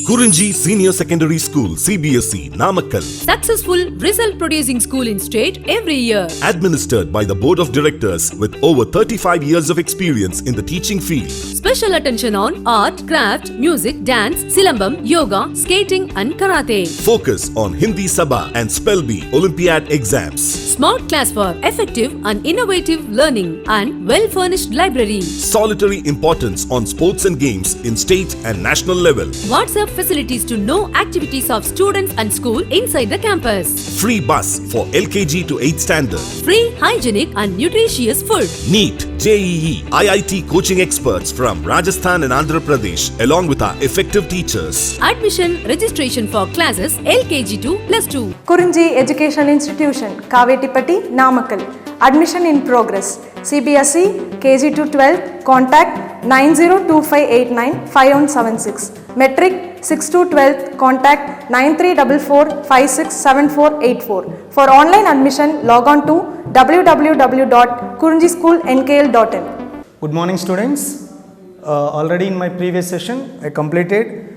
Kurunji Senior Secondary School, CBSE, Namakkal. Successful result producing school in state every year. Administered by the Board of Directors with over 35 years of experience in the teaching field. Special attention on art, craft, music, dance, silambam, yoga, skating and karate. Focus on Hindi Sabha and Spell Bee Olympiad exams. Smart class for effective and innovative learning and well-furnished library. Solitary importance on sports and games in state and national level. WhatsApp facilities to know activities of students and school inside the campus. Free bus for LKG to 8th standard. Free, hygienic and nutritious food. NEET, JEE, IIT coaching experts from Rajasthan and Andhra Pradesh along with our effective teachers. Admission registration for classes LKG to +2. Kurunji Education Institution, Kavetipatti, Namakkal. Admission in progress. CBSE, KG to 12, contact 9025895176. Metric 6 to 12, contact 9344567484. For online admission, log on to www.kurunjischoolnkl.in. Good morning students. Already in my previous session I completed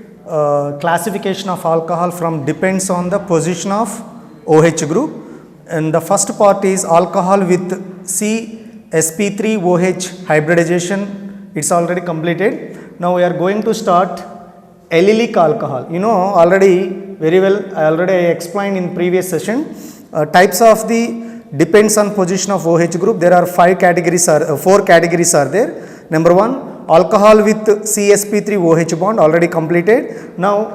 classification of alcohol from depends on the position of OH group, and the first part is alcohol with CsP3OH hybridization. It's already completed. Now we are going to start allylic alcohol. You know already very well, I explained in previous session types of the depends on position of OH group. There are 4 categories are there. Number 1, alcohol with CsP3OH bond, already completed. Now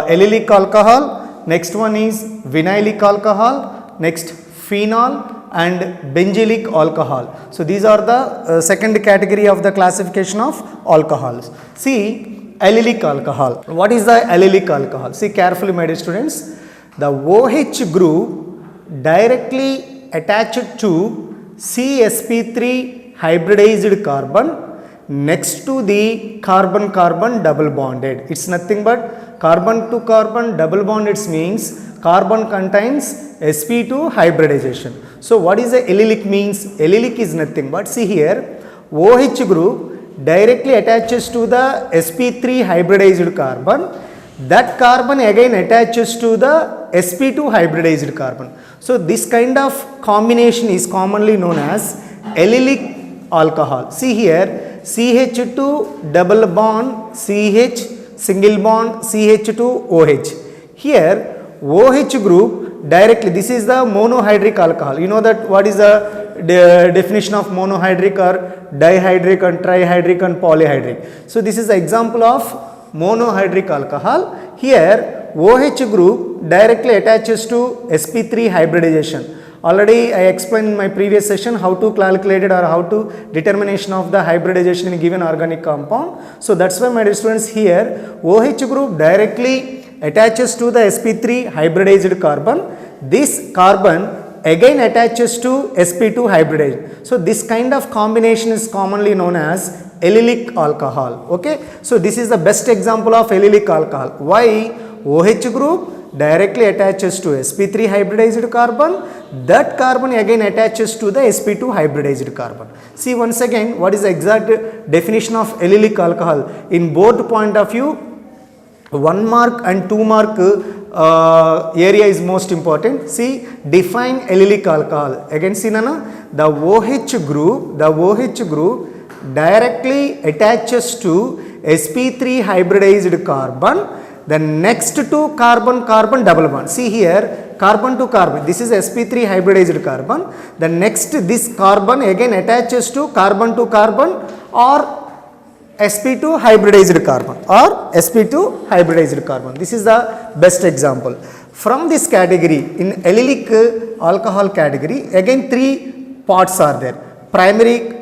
allylic alcohol. Next one is vinylic alcohol. Next phenol and benzylic alcohol. So these are the second category of the classification of alcohols. See allylic alcohol. What is the allylic alcohol? See carefully my dear students. The OH group directly attached to CsP3 hybridized carbon next to the carbon-carbon double bonded. It's nothing but carbon to carbon double bonded means carbon contains sp2 hybridization. So what is the allylic means? Allylic is nothing but, see here, OH group directly attaches to the sp3 hybridized carbon. That carbon again attaches to the sp2 hybridized carbon. So this kind of combination is commonly known as allylic alcohol. See here, CH2 double bond CH single bond CH2OH. Here OH group directly, this is the monohydric alcohol. You know that what is the definition of monohydric or dihydric and trihydric and polyhydric. So this is the example of monohydric alcohol. Here OH group directly attaches to sp3 hybridization. Already I explained in my previous session how to calculate it or how to determination of the hybridization in a given organic compound. So that's why my dear students here OH group directly attaches to the sp3 hybridized carbon. This carbon again attaches to sp2 hybridized. So this kind of combination is commonly known as allylic alcohol. Okay. So this is the best example of allylic alcohol. Why? OH group directly attaches to sp3 hybridized carbon. That carbon again attaches to the sp2 hybridized carbon. See once again what is the exact definition of allylic alcohol in both point of view. 1 mark and 2 mark area is most important. See, define allylic alcohol. Again see Nana, the OH group directly attaches to sp3 hybridized carbon. The next to carbon-carbon double bond. See here, carbon to carbon. This is sp3 hybridized carbon. The next this carbon again attaches to carbon or sp2 hybridized carbon This is the best example. From this category, in allylic alcohol category, again 3 parts are there. Primary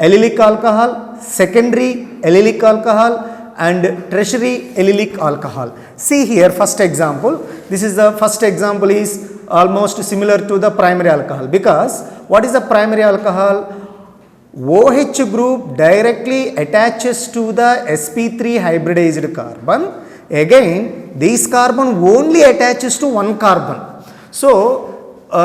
allylic alcohol, secondary allylic alcohol and tertiary allylic alcohol. See here first example. This is the first example is almost similar to the primary alcohol, because what is the primary alcohol? OH group directly attaches to the sp3 hybridized carbon. Again this carbon only attaches to one carbon. So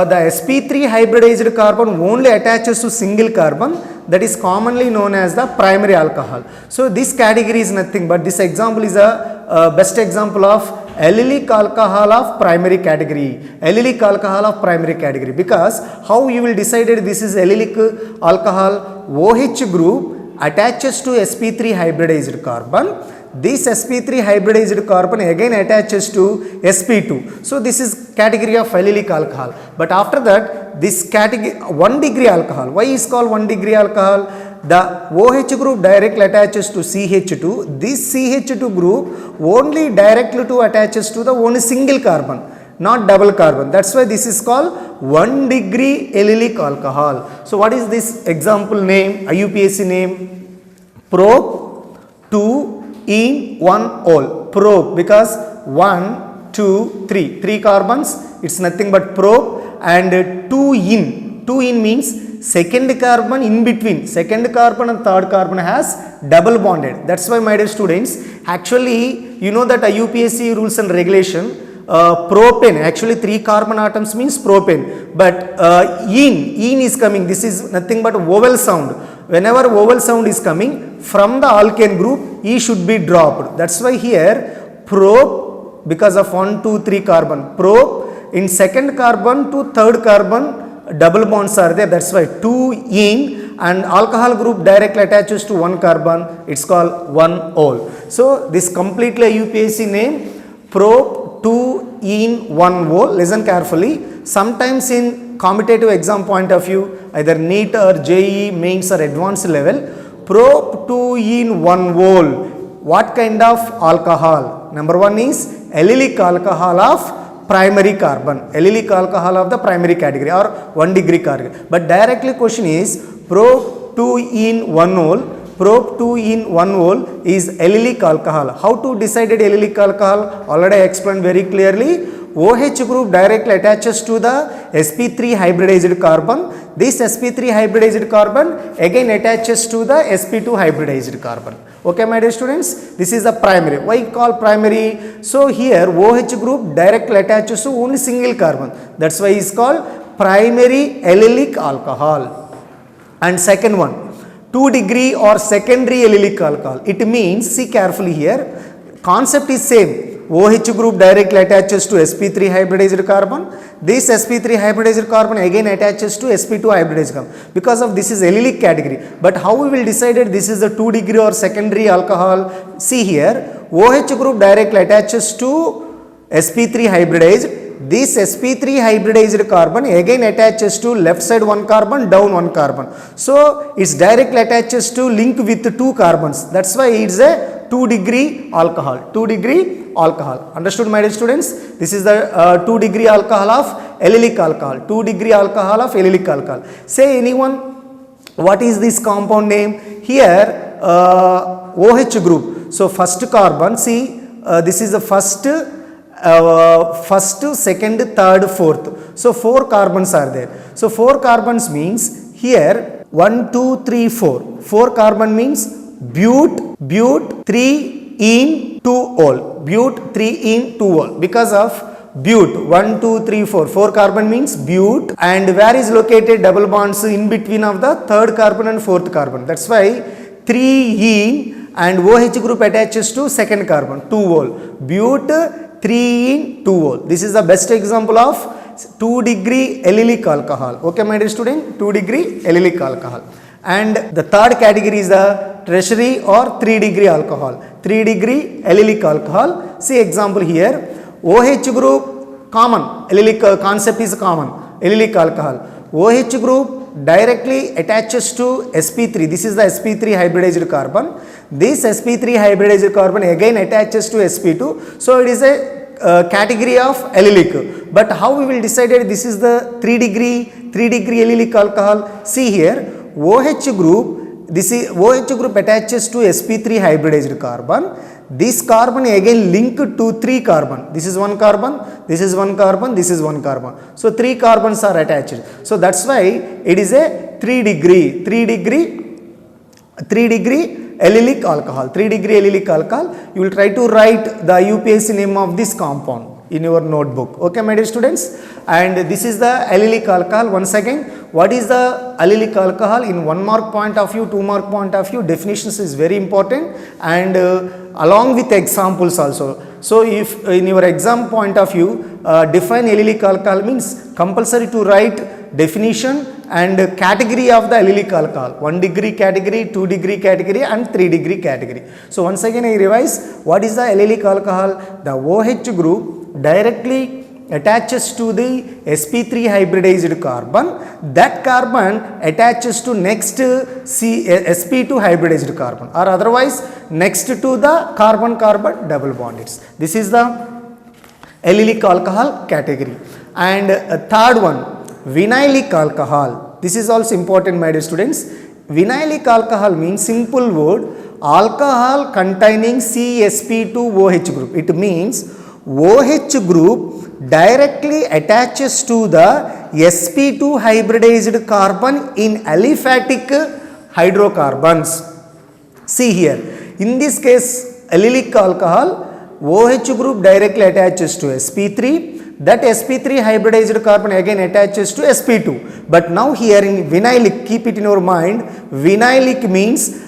the sp3 hybridized carbon only attaches to single carbon, that is commonly known as the primary alcohol. So this category is nothing but, this example is a best example of allylic alcohol of primary category. Allylic alcohol of primary category, because how you will decide this is allylic alcohol? OH group attaches to sp3 hybridized carbon. This sp3 hybridized carbon again attaches to sp2. So this is category of allylic alcohol. But after that, this category 1 degree alcohol. Why is called 1 degree alcohol? The OH group directly attaches to CH2. This CH2 group only directly to attaches to the only single carbon, not double carbon. That's why this is called 1 degree allylic alcohol. So what is this example name, IUPAC name? Prop 2-ene-1-ol. Prop, because 1, 2, 3. 3 carbons, it's nothing but prop, and 2-ene. 2-ene means second carbon in between. Second carbon and third carbon has double bonded. That's why, my dear students, actually you know that IUPAC rules and regulation, propane, actually 3 carbon atoms means propane, but ene is coming. This is nothing but vowel sound. Whenever vowel sound is coming from the alkane group, E should be dropped. That's why here prop, because of 1, 2, 3 carbon, prop, in second carbon to third carbon double bonds are there. That's why 2-ene, and alcohol group directly attaches to 1 carbon, it's called 1-ol. So this completely IUPAC name, prop 2-ene-1-ol. Listen carefully. Sometimes in competitive exam point of view, either NEET or JEE mains or advanced level, prop 2-ene-1-ol, what kind of alcohol? Number 1 is allylic alcohol of primary carbon, allylic alcohol of the primary category or 1 degree category. But directly question is prop 2-ene-1-ol. Prop 2-ene-1-ol is allylic alcohol. How to decide allylic alcohol? Already I explained very clearly. OH group directly attaches to the sp3 hybridized carbon. This sp3 hybridized carbon again attaches to the sp2 hybridized carbon. Okay, my dear students, this is the primary. Why called primary? So here OH group directly attaches to only single carbon. That's why it's called primary allylic alcohol. And second one, 2 degree or secondary allylic alcohol. It means, see carefully here, concept is same. OH group directly attaches to sp3 hybridized carbon. This sp3 hybridized carbon again attaches to sp2 hybridized carbon. Because of this is allylic category. But how we will decide it? This is the 2 degree or secondary alcohol. See here, OH group directly attaches to sp3 hybridized. This sp3 hybridized carbon again attaches to left side 1 carbon, down 1 carbon. So it's directly attaches to link with 2 carbons. That's why it's a 2 degree alcohol. 2 degree alcohol. Understood, my dear students? This is the 2 degree alcohol of allylic alcohol. 2 degree alcohol of allylic alcohol. Say anyone, what is this compound name? Here OH group. So first carbon, see this is the first, second, third, fourth. So 4 carbons are there. So 4 carbons means here 1, 2, 3, 4. 4 carbon means but 3-ene-2-ol. But 3-ene-2-ol. Because of but 1, 2, 3, 4. 4 carbon means but, and where is located double bonds in between of the third carbon and fourth carbon. That's why 3-ene and OH group attaches to second carbon, 2-ol. But 3-ene-2-ol. This is the best example of 2 degree allylic alcohol. Okay, my dear student, 2 degree allylic alcohol. And the third category is the tertiary or 3 degree alcohol. 3 degree allylic alcohol. See example here, OH group common, allylic concept is common, allylic alcohol. OH group directly attaches to sp3. This is the sp3 hybridized carbon. This sp3 hybridized carbon again attaches to sp2. So it is a category of allylic. But how we will decide it? This is the 3 degree allylic alcohol. See here, OH group, this is OH group attaches to sp3 hybridized carbon. This carbon again linked to 3 carbon. This is 1 carbon, this is 1 carbon, this is 1 carbon. So 3 carbons are attached. So that's why it is a 3 degree allylic alcohol. 3 degree allylic alcohol. You will try to write the IUPAC name of this compound. in your notebook. Okay, my dear students, and this is the allylic alcohol. Once again, what is the allylic alcohol? In 1 mark point of view, 2 mark point of view, definitions is very important, and along with examples also. So if in your exam point of view, define allylic alcohol means compulsory to write definition and category of the allylic alcohol, 1 degree category, 2 degree category and 3 degree category. So once again I revise, what is the allylic alcohol? The OH group directly attaches to the sp3 hybridized carbon, that carbon attaches to next sp2 hybridized carbon, or otherwise next to the carbon carbon double bond. This is the allylic alcohol category. And third one, vinylic alcohol. This is also important, my dear students. Vinylic alcohol means simple word, alcohol containing CsP2OH group. It means OH group directly attaches to the sp2 hybridized carbon in aliphatic hydrocarbons. See here, in this case allylic alcohol, OH group directly attaches to sp3, that sp3 hybridized carbon again attaches to sp2. But now here in vinylic, keep it in your mind, vinylic means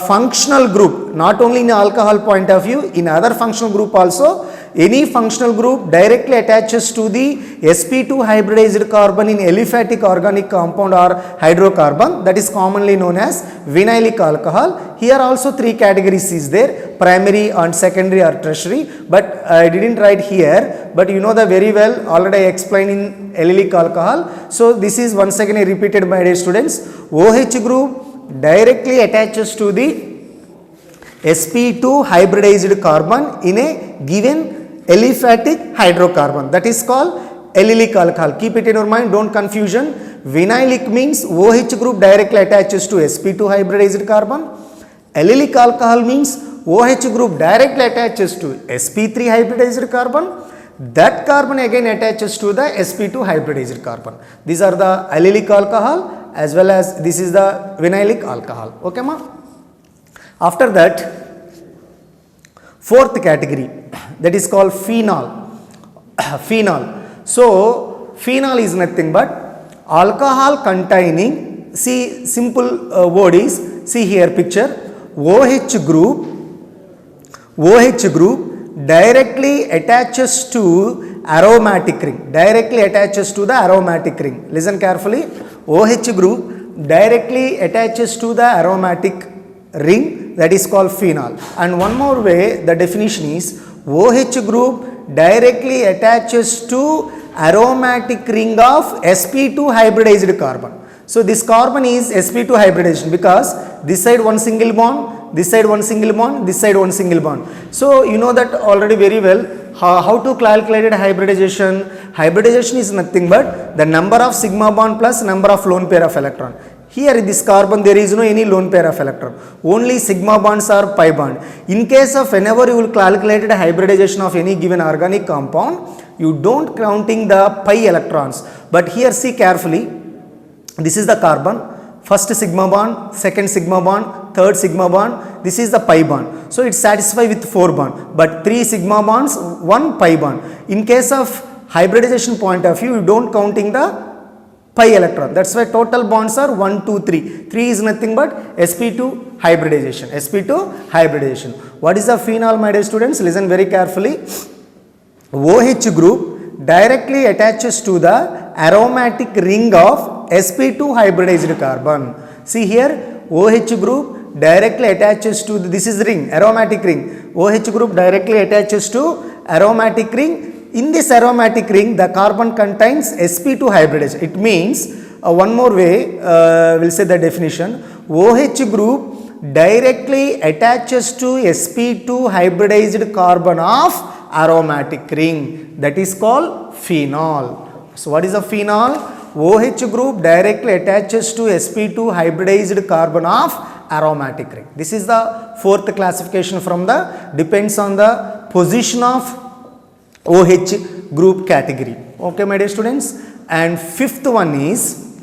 functional group, not only in alcohol point of view, in other functional group also. Any functional group directly attaches to the sp2 hybridized carbon in aliphatic organic compound or hydrocarbon, that is commonly known as vinylic alcohol. Here also 3 categories is there, primary and secondary or tertiary, but I didn't write here, but you know the very well, already I explained in allylic alcohol. So this is once again I repeated, my dear students. OH group directly attaches to the sp2 hybridized carbon in a given aliphatic hydrocarbon, that is called allylic alcohol. Keep it in your mind, don't confusion. Vinylic means OH group directly attaches to sp2 hybridized carbon. Allylic alcohol means OH group directly attaches to sp3 hybridized carbon, that carbon again attaches to the sp2 hybridized carbon. These are the allylic alcohol as well as this is the vinylic alcohol. Okay ma? After that, fourth category, that is called phenol. Phenol. So phenol is nothing but alcohol containing, see simple word is, see here picture, OH group directly attaches to aromatic ring, directly attaches to the aromatic ring. Listen carefully, OH group directly attaches to the aromatic ring, that is called phenol. And one more way, the definition is OH group directly attaches to aromatic ring of sp2 hybridized carbon. So this carbon is sp2 hybridization because this side one single bond, this side one single bond, this side one single bond. So you know that already very well. How to calculate hybridization? Hybridization is nothing but the number of sigma bond plus number of lone pair of electron. Here in this carbon there is no any lone pair of electron, only sigma bonds or pi bond. In case of whenever you will calculate the hybridization of any given organic compound, you don't counting the pi electrons. But here see carefully, this is the carbon, first sigma bond, second sigma bond, third sigma bond, this is the pi bond. So it satisfies with 4 bond, but 3 sigma bonds, 1 pi bond. In case of hybridization point of view, you don't counting the pi electron. That's why total bonds are 1, 2, 3. 3 is nothing but sp2 hybridization. sp2 hybridization. What is the phenol, my dear students? Listen very carefully. OH group directly attaches to the aromatic ring of sp2 hybridized carbon. See here, OH group directly attaches to the, this is ring, aromatic ring. OH group directly attaches to aromatic ring. In this aromatic ring, the carbon contains sp2 hybridization. It means, one more way, we'll say the definition, OH group directly attaches to sp2 hybridized carbon of aromatic ring, that is called phenol. So what is a phenol? OH group directly attaches to sp2 hybridized carbon of aromatic ring. This is the fourth classification from the, depends on the position of OH group category. Okay, my dear students. And fifth one is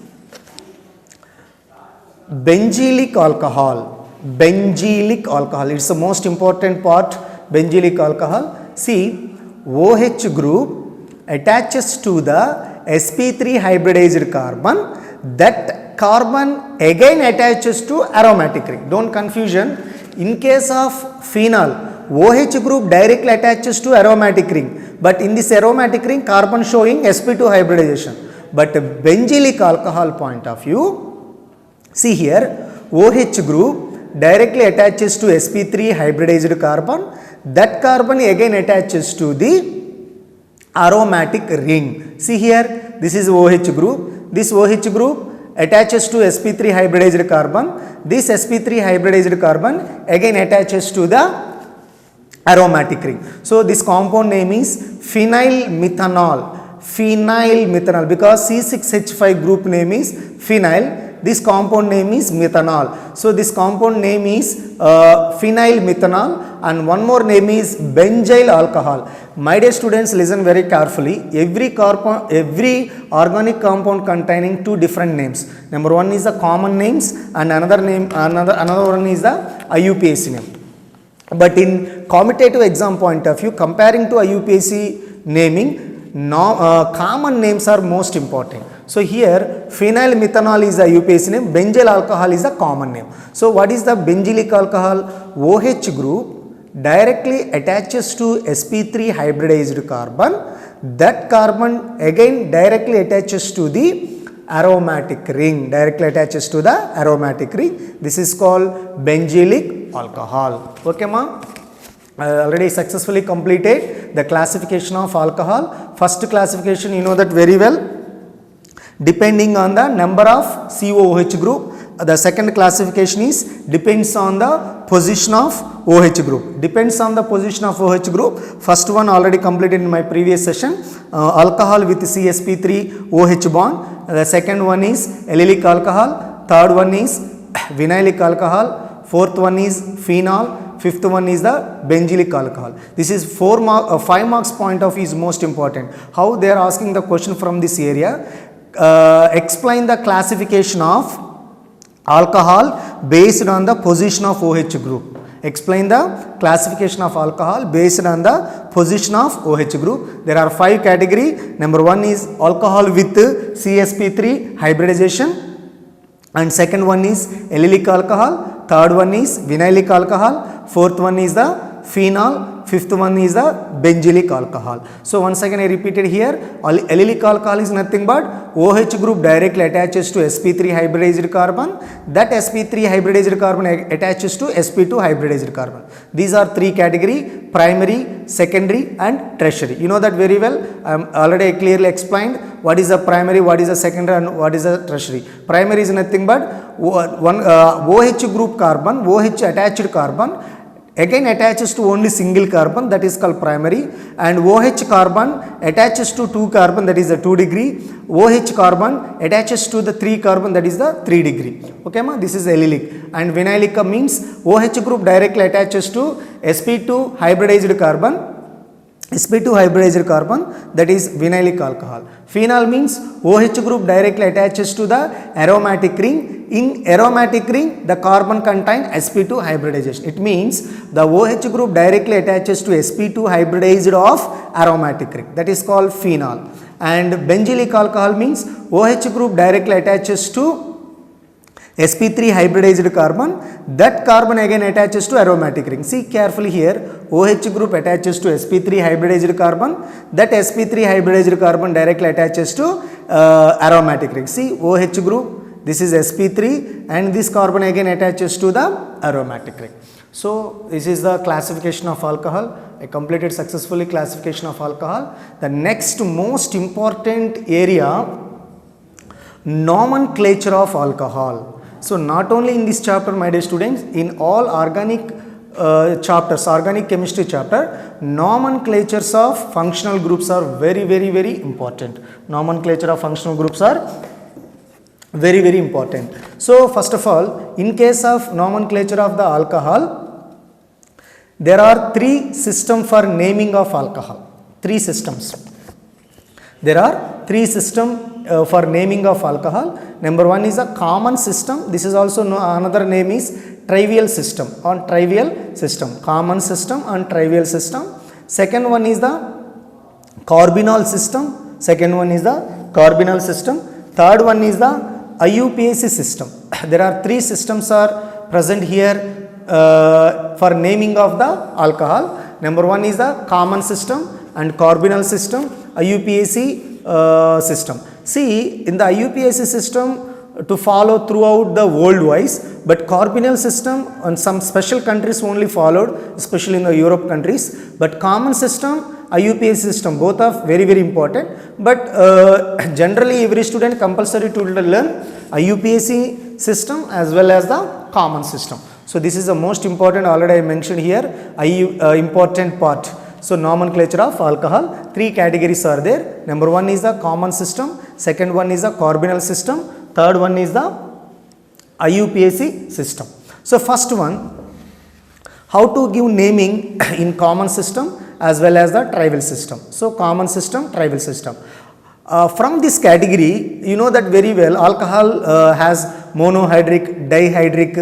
benzylic alcohol. Benzylic alcohol, it's the most important part, benzylic alcohol. See, OH group attaches to the sp3 hybridized carbon, that carbon again attaches to aromatic ring. Don't confusion. In case of phenol, OH group directly attaches to aromatic ring, but in this aromatic ring carbon showing sp2 hybridization. But benzylic alcohol point of view, see here, OH group directly attaches to sp3 hybridized carbon, that carbon again attaches to the aromatic ring. See here, this is OH group, this OH group attaches to sp3 hybridized carbon, this sp3 hybridized carbon again attaches to the aromatic ring. So this compound name is phenylmethanol, phenylmethanol, because C6H5 group name is phenyl, this compound name is methanol. So this compound name is phenylmethanol, and one more name is benzyl alcohol. My dear students, listen very carefully. Every organic compound containing two different names. Number one is the common names, and another one is the IUPAC name. But in commutative exam point of view, comparing to IUPAC naming, common names are most important. So here phenylmethanol is the IUPAC name, benzyl alcohol is the common name. So what is the benzylic alcohol? OH group directly attaches to sp3 hybridized carbon, that carbon again directly attaches to the aromatic ring, This is called benzylic alcohol. Okay ma? I already successfully completed the classification of alcohol. First classification, you know that very well, depending on the number of COOH group. The second classification is depends on the position of OH group. Depends on the position of OH group. First one already completed in my previous session. Alcohol with CsP3 OH bond. The second one is allylic alcohol. Third one is vinylic alcohol. Fourth one is phenol. Fifth one is the benzylic alcohol. This is 5 marks point of view is most important. How they are asking the question from this area. Explain the classification of alcohol based on the position of OH group. Explain the classification of alcohol based on the position of OH group. There are 5 categories. Number 1 is alcohol with CsP3 hybridization, and second one is allylic alcohol, third one is vinylic alcohol, fourth one is the phenol, fifth one is the benzylic alcohol. So once again I repeated here, allylic alcohol is nothing but OH group directly attaches to sp3 hybridized carbon, that sp3 hybridized carbon attaches to sp2 hybridized carbon. These are 3 category: primary, secondary and tertiary. You know that very well. I already clearly explained what is the primary, what is the secondary and what is the tertiary. Primary is nothing but one OH group carbon, OH attached carbon again attaches to only single carbon, that is called primary, and OH carbon attaches to 2 carbon, that is the 2 degree, OH carbon attaches to the 3 carbon, that is the 3 degree. Okay ma, this is allylic. And vinylic means OH group directly attaches to sp2 hybridized carbon, that is vinylic alcohol. Phenol means OH group directly attaches to the aromatic ring. In aromatic ring, the carbon contain sp2 hybridization. It means the OH group directly attaches to sp2 hybridized of aromatic ring. That is called phenol. And benzylic alcohol means OH group directly attaches to sp3 hybridized carbon, that carbon again attaches to aromatic ring. See carefully here, OH group attaches to sp3 hybridized carbon, that sp3 hybridized carbon directly attaches to aromatic ring. See OH group, this is sp3 and this carbon again attaches to the aromatic ring. So this is the classification of alcohol. I completed successfully classification of alcohol. The next most important area, nomenclature of alcohol. So not only in this chapter, my dear students, in all organic chapters, organic chemistry chapter, nomenclatures of functional groups are very important. Nomenclature of functional groups are very important. So first of all, in case of nomenclature of the alcohol, there are 3 systems for naming of alcohol. 3 systems. There are 3 systems for naming of alcohol. Number 1 is a common system. This is also another name is trivial system or trivial system. Common system and trivial system. Second one is the carbonyl system, second one is the carbonyl system, third one is the IUPAC system. There are three systems are present here for naming of the alcohol. Number one is the common system and carbonyl system, IUPAC system. See, in the IUPAC system to follow throughout the world wise, but carbonyl system on some special countries only followed, especially in the Europe countries, but common system, IUPAC system, both are very very important, but generally every student compulsory to learn IUPAC system as well as the common system. So this is the most important, already I mentioned here, important part. So nomenclature of alcohol, three categories are there. Number one is the common system, second one is the carbonyl system, third one is the IUPAC system. So first one, how to give naming in common system as well as the tribal system. So common system, tribal system. From this category, you know that very well, alcohol has monohydric, dihydric,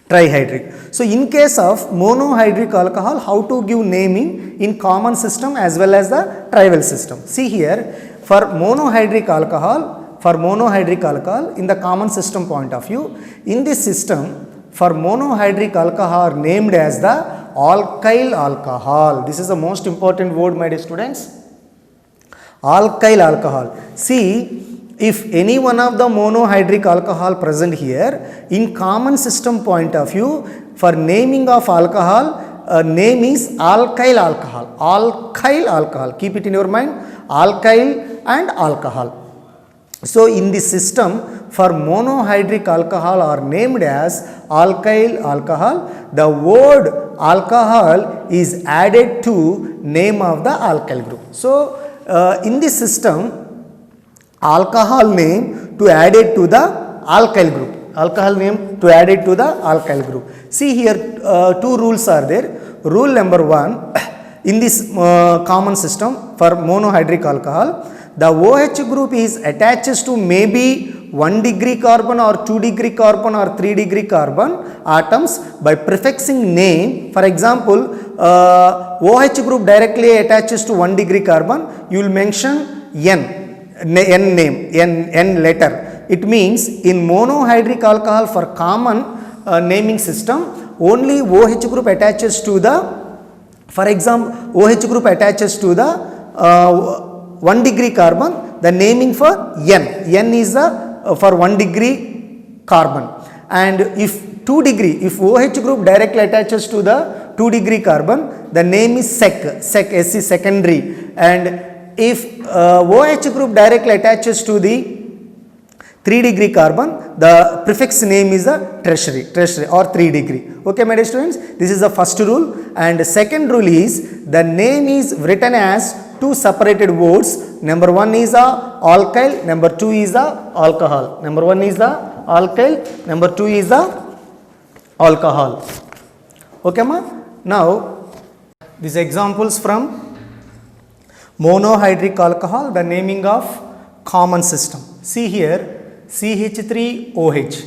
trihydric. So in case of monohydric alcohol, how to give naming in common system as well as the tribal system. See here, for monohydric alcohol in the common system point of view, in this system for monohydric alcohol are named as the alkyl alcohol. This is the most important word, my dear students. Alkyl alcohol. See, if any one of the monohydric alcohol present here, in common system point of view, for naming of alcohol, name is alkyl alcohol. Alkyl alcohol. Keep it in your mind. Alkyl and alcohol. So in this system, for monohydric alcohol are named as alkyl alcohol. The word alcohol is added to name of the alkyl group. So in this system, alcohol name to add it to the alkyl group. Alcohol name to add it to the alkyl group. See here, two rules are there. Rule number one, in this common system for monohydric alcohol, the OH group is attached to maybe 1 degree carbon or 2 degree carbon or 3 degree carbon atoms by prefixing name. For example, OH group directly attaches to 1 degree carbon, you will mention N name, N letter. It means in monohydric alcohol for common naming system, only OH group attaches to the, for example, OH group attaches to the 1 degree carbon, the naming for N. N is the for 1 degree carbon. And if 2 degree, if OH group directly attaches to the 2 degree carbon, the name is SEC, SE secondary. And if OH group directly attaches to the 3 degree carbon, the prefix name is the tertiary or 3 degree. Okay, my dear students, this is the first rule. And the second rule is the name is written as two separated words. Number one is the alkyl, number two is the alcohol. Number one is the alkyl, number two is the alcohol. Okay, ma? Now, these examples from monohydric alcohol, the naming of common system. See here, CH3OH.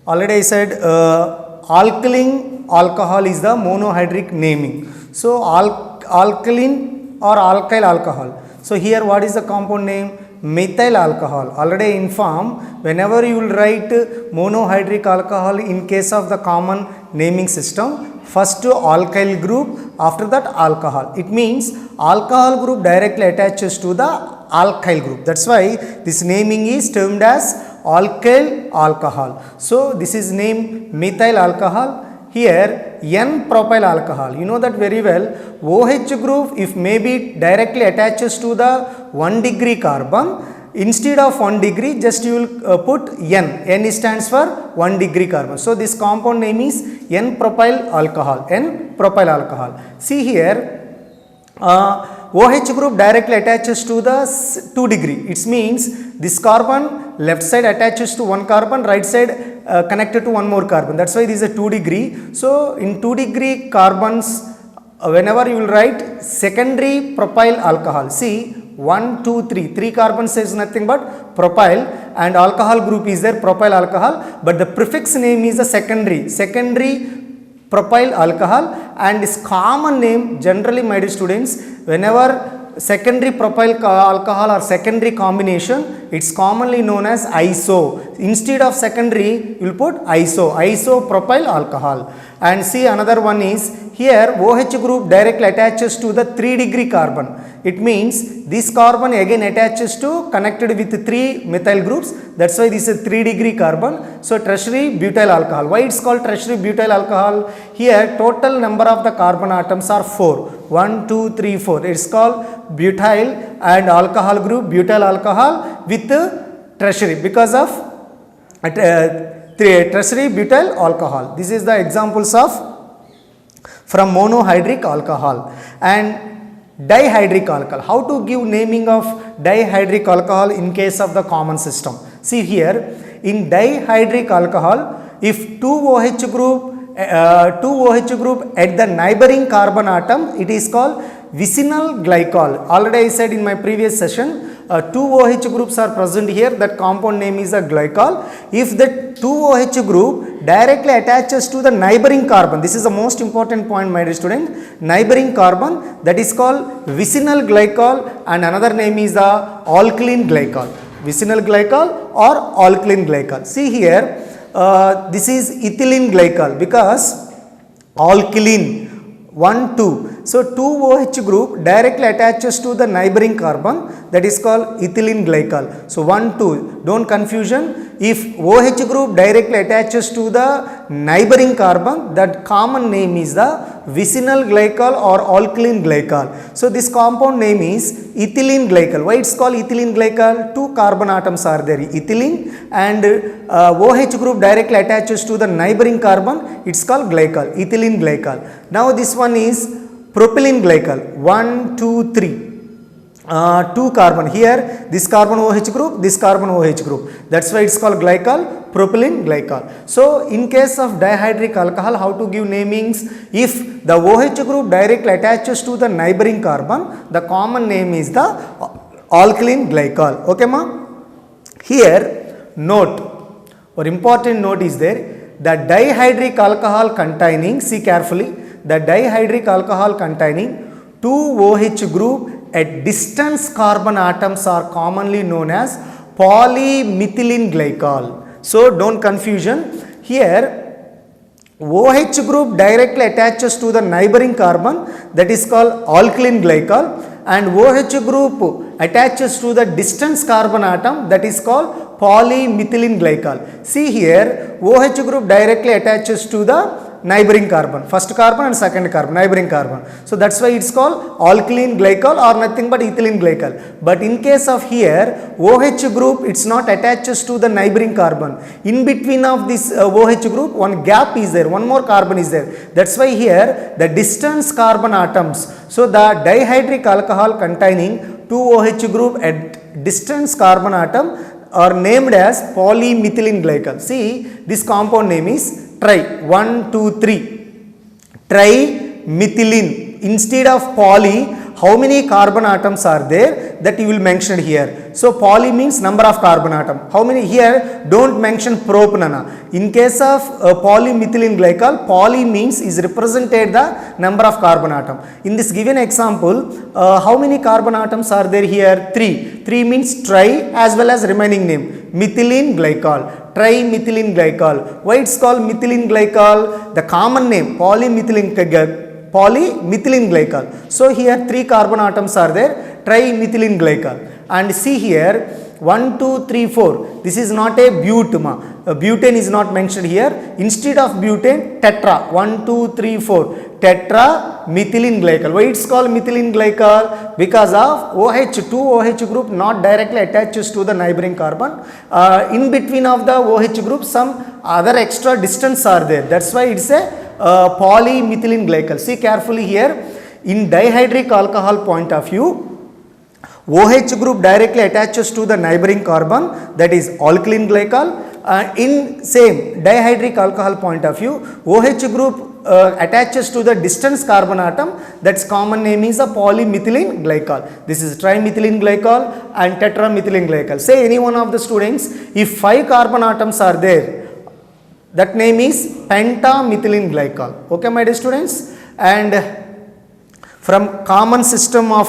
Already I said alkaline alcohol is the monohydric naming. So alkaline or alkyl alcohol. So here what is the compound name? Methyl alcohol. Already informed, whenever you will write monohydric alcohol in case of the common naming system, first alkyl group, after that alcohol. It means alcohol group directly attaches to the alkyl group. That's why this naming is termed as alkyl alcohol. So this is named methyl alcohol. Here N-propyl alcohol, you know that very well. OH group, if maybe directly attaches to the 1 degree carbon, instead of 1 degree, just you will put N. N stands for 1 degree carbon. So this compound name is N-propyl alcohol. N-propyl alcohol. See here, OH group directly attaches to the 2 degree. It means this carbon left side attaches to one carbon, right side connected to one more carbon. That's why this is a 2 degree. So in 2 degree carbons, whenever you will write secondary propyl alcohol. See, 1, 2, 3. 3 carbons is nothing but propyl, and alcohol group is there, propyl alcohol. But the prefix name is the secondary propyl alcohol, and its common name generally, my dear students, whenever secondary propyl alcohol or secondary combination, it's commonly known as iso. Instead of secondary, you will put isopropyl alcohol. And see, another one is here OH group directly attaches to the 3-degree carbon. It means this carbon again attaches to connected with 3 methyl groups. That's why this is a 3-degree carbon. So tertiary butyl alcohol. Why it's called tertiary butyl alcohol? Here total number of the carbon atoms are 4. 1, 2, 3, 4. It's called butyl and alcohol group, butyl alcohol with tertiary because of tertiary butyl alcohol. This is the examples of from monohydric alcohol and dihydric alcohol. How to give naming of dihydric alcohol in case of the common system? See here, in dihydric alcohol, if 2 OH group at the neighboring carbon atom, it is called vicinal glycol. Already I said in my previous session, 2 OH groups are present here, that compound name is a glycol. If the 2 OH group directly attaches to the neighboring carbon, this is the most important point my dear student, neighboring carbon, that is called vicinal glycol, and another name is the alkaline glycol. Vicinal glycol or alkaline glycol. See here, this is ethylene glycol because alkaline 1, 2. So 2 OH group directly attaches to the neighboring carbon, that is called ethylene glycol. So 1, 2, don't confusion. If OH group directly attaches to the neighboring carbon, that common name is the vicinal glycol or alkaline glycol. So this compound name is ethylene glycol. Why it's called ethylene glycol? 2 carbon atoms are there, ethylene, and OH group directly attaches to the neighboring carbon, it's called glycol, ethylene glycol. Now this one is propylene glycol. 1, 2, 3. 2 carbon here, this carbon OH group, this carbon OH group. That's why it's called glycol, propylene glycol. So in case of dihydric alcohol, how to give namings? If the OH group directly attaches to the neighboring carbon, the common name is the alkaline glycol. Okay ma? Here note, or important note is there, the dihydric alcohol containing, see carefully, the dihydric alcohol containing 2 OH group at distance carbon atoms are commonly known as polymethylene glycol. So don't confusion. Here OH group directly attaches to the neighboring carbon, that is called alkaline glycol, and OH group attaches to the distance carbon atom, that is called polymethylene glycol. See here, OH group directly attaches to the neighboring carbon, first carbon and second carbon, neighboring carbon. So that's why it's called alkaline glycol or nothing but ethylene glycol. But in case of here, OH group, it's not attaches to the neighboring carbon. In between of this OH group, one gap is there, one more carbon is there. That's why here the distance carbon atoms. So the dihydric alcohol containing 2 OH group at distance carbon atom are named as polymethylene glycol. See, this compound name is tri, 1, 2, 3, trimethylene. Instead of poly, how many carbon atoms are there, that you will mention here. So poly means number of carbon atom. How many here? Don't mention propanana. In case of polymethylene glycol, poly means is represented the number of carbon atom. In this given example, how many carbon atoms are there here? 3. 3 means tri as well as remaining name, methylene glycol, trimethylene glycol. Why it's called methylene glycol? The common name polymethylene glycol. So here 3 carbon atoms are there, trimethylene glycol. And see here, 1, 2, 3, 4. This is not a butane. Butane is not mentioned here. Instead of butane, tetra. 1, 2, 3, 4. Tetramethylene glycol. Why it's called methylene glycol? Because of OH, 2 OH group not directly attaches to the neighboring carbon. In between of the OH group, some other extra distance are there. That's why it's a polymethylene glycol. See carefully here. In dihydric alcohol point of view, OH group directly attaches to the neighboring carbon, that is alkaline glycol. In same dihydric alcohol point of view, OH group attaches to the distance carbon atom, that's common name is a polymethylene glycol. This is trimethylene glycol and tetramethylene glycol. Say any one of the students, if 5 carbon atoms are there, that name is pentamethylene glycol. Okay my dear students, and from common system of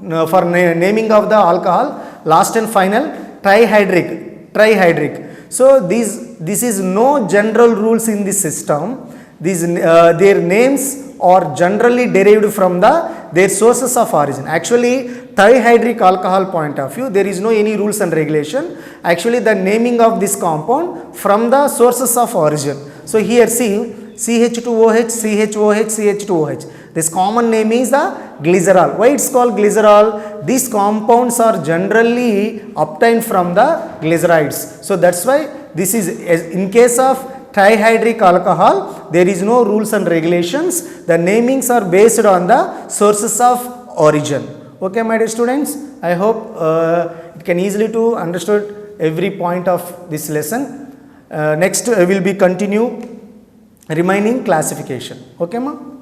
naming of the alcohol. Last and final, trihydric. So this is no general rules in this system. These their names are generally derived from their sources of origin. Actually, trihydric alcohol point of view, there is no any rules and regulation. Actually, the naming of this compound from the sources of origin. So here see CH2OH, CHOH, CH2OH. This common name is the glycerol. Why it's called glycerol? These compounds are generally obtained from the glycerides. So that's why this is, in case of trihydric alcohol, there is no rules and regulations. The namings are based on the sources of origin. Okay, my dear students, I hope it can easily to understood every point of this lesson. Next will be continue remaining classification. Okay, ma?